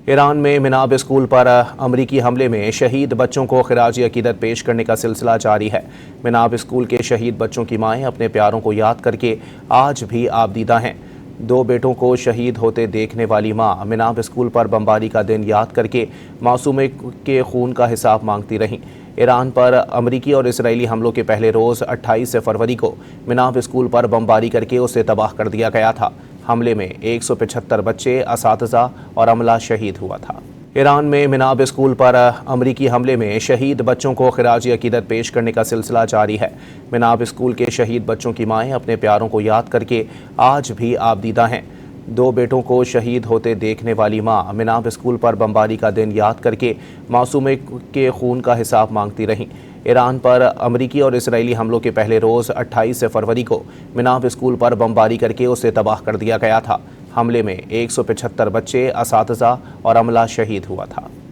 ایران میں مناب اسکول پر امریکی حملے میں شہید بچوں کو خراج عقیدت پیش کرنے کا سلسلہ جاری ہے۔ مناب اسکول کے شہید بچوں کی مائیں اپنے پیاروں کو یاد کر کے آج بھی آبدیدہ ہیں۔ 2 بیٹوں کو شہید ہوتے دیکھنے والی ماں مناب اسکول پر بمباری کا دن یاد کر کے معصومے کے خون کا حساب مانگتی رہیں۔ ایران پر امریکی اور اسرائیلی حملوں کے پہلے روز 28 فروری کو مناب اسکول پر بمباری کر کے اسے تباہ کر دیا گیا تھا۔ حملے میں 175 بچے، اساتذہ اور عملہ شہید ہوا تھا۔ ایران میں مناب اسکول پر امریکی حملے میں شہید بچوں کو خراج عقیدت پیش کرنے کا سلسلہ جاری ہے۔ مناب اسکول کے شہید بچوں کی مائیں اپنے پیاروں کو یاد کر کے آج بھی آبدیدہ ہیں۔ 2 بیٹوں کو شہید ہوتے دیکھنے والی ماں مناب اسکول پر بمباری کا دن یاد کر کے معصومے کے خون کا حساب مانگتی رہیں۔ ایران پر امریکی اور اسرائیلی حملوں کے پہلے روز 28 فروری کو مناب اسکول پر بمباری کر کے اسے تباہ کر دیا گیا تھا۔ حملے میں 175 بچے، اساتذہ اور عملہ شہید ہوا تھا۔